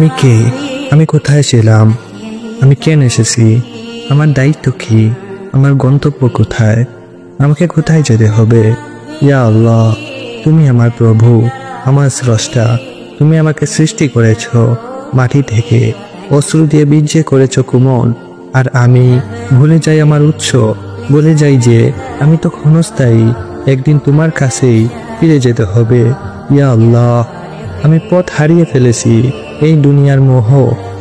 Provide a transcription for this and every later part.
আমি কে? আমি কোথায় ছিলাম? আমি কেন এসেছি? আমার দায়িত্ব কি? আমার গন্তব্য কোথায়? আমাকে কোথায় যেতে হবে? ইয়া আল্লাহ, তুমি আমার প্রভু, আমার স্রষ্টা। তুমি আমাকে সৃষ্টি করেছ মাটি থেকে, অশ্রু দিয়ে বীর্যে করেছ কোমল। আর আমি ভুলে যাই আমার উৎস, বলে যাই যে আমি তো ক্ষণস্থায়ী, একদিন তোমার কাছেই ফিরে যেতে হবে। ইয়া আল্লাহ, আমি পথ হারিয়ে ফেলেছি। এই দুনিয়ার মোহ,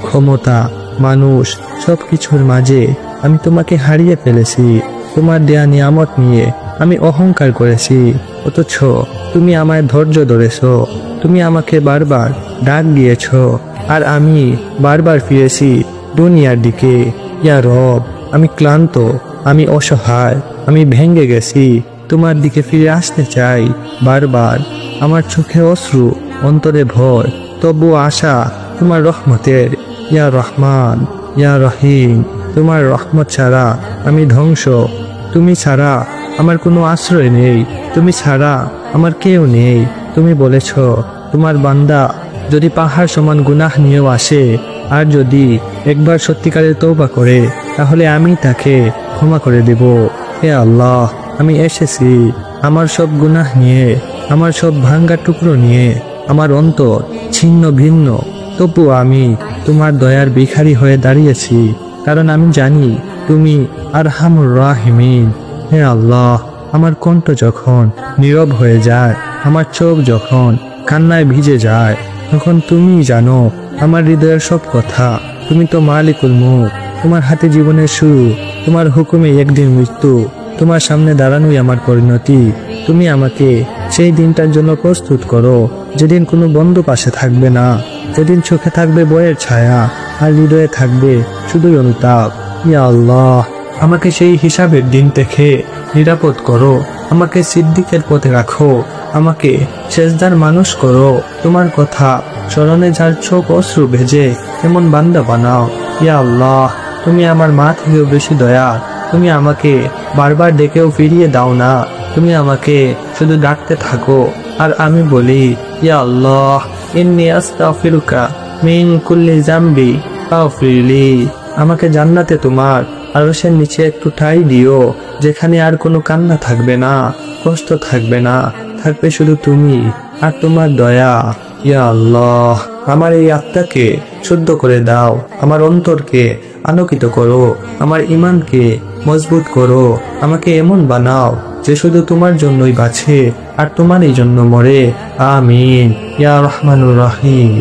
ক্ষমতা, মানুষ, সব কিছুর মাঝে আমি তোমাকে হারিয়ে ফেলেছি। তোমার দেয়া নিয়ামত নিয়ে আমি অহংকার করেছি, অথচ তুমি আমায় ধৈর্য ধরেছ। তুমি আমাকে বারবার ডাক দিয়েছ, আর আমি বারবার ফিরেছি দুনিয়ার দিকে। ইয়া রব, আমি ক্লান্ত, আমি অসহায়, আমি ভেঙে গেছি। তোমার দিকে ফিরে আসতে চাই বারবার। আমার চোখে অশ্রু, অন্তরে ভয়, তবু আশা তোমার রহমতের। ইয়া রহমান, ইয়া রহিম, তোমার রহমত ছাড়া আমি ধ্বংস। তুমি ছাড়া আমার কোনো আশ্রয় নেই, তুমি ছাড়া আমার কেউ নেই। তুমি বলেছ তোমার বান্দা যদি পাহাড় সমান গুনাহ নিয়েও আসে, আর যদি একবার সত্যিকারের তওবা করে, তাহলে আমি তাকে ক্ষমা করে দেব। হে আল্লাহ, আমি এসেছি আমার সব গুনাহ নিয়ে, আমার সব ভাঙ্গা টুকরো নিয়ে। আমার অন্তর ছিন্ন ভিন্ন, তবু আমি তোমার দয়ার ভিখারি হয়ে দাঁড়িয়েছি, কারণ আমি জানি তুমি আরহামুর রাহিমিন। হে আল্লাহ, আমার কণ্ঠ যখন নীরব হয়ে যায়, আমার চোখ যখন কান্নায় ভিজে যায়, তখন তুমি জানো আমার হৃদয়ের সব কথা। তুমি তো মালিকুল মুলক, তোমার হাতে জীবনের শুরু, তোমার হুকুমে একদিন মৃত্যু। তোমার সামনে দাঁড়ানোই আমার পরিণতি। তুমি আমাকে সেই দিনটার জন্য প্রস্তুত করো, যেদিন কোনো বন্ধু পাশে থাকবে না, যেদিন চোখে থাকবে বইয়ের ছায়া, আর হৃদয়ে থাকবে শুধুই অনুতাপ। ইয়া আল্লাহ, আমাকে সেই হিসাবের দিন থেকে নিরাপদ করো। আমাকে সিদ্দিকের পথে রাখো, আমাকে সেজদার মানুষ করো। তোমার কথা স্মরণে যার চোখ অশ্রু ভেজে এমন বান্দা বানাও। ইয়া আল্লাহ, তুমি আমার মা থেকেও বেশি দয়া। তুমি আমাকে বারবার ডেকেও ফিরিয়ে দাও না, তুমি আমাকে শুধু ডাকতে থাকো। আর আমি বলি, ইয়া আল্লাহ, ইন্নী আস্তাগফিরুকা মিন কুল্লি যামবি ফাগফিরলি। আমাকে জান্নাতে তোমার আরশের নিচে একটু ঠাঁই দিও, যেখানে আর কোনো কান্না থাকবে না, কষ্ট থাকবে না, থাকবে শুধু তুমি আর তোমার দয়া। ইয়া আল্লাহ, আমার এই আত্মাকে শুদ্ধ করে দাও, আমার অন্তরকে আলোকিত করো, আমার ঈমানকে মজবুত করো। আমাকে এমন বানাও যে শুধু তোমার জন্যই বাঁচে আর তোমারই জন্য মরে। আমিন ইয়া রহমানুর রহিম।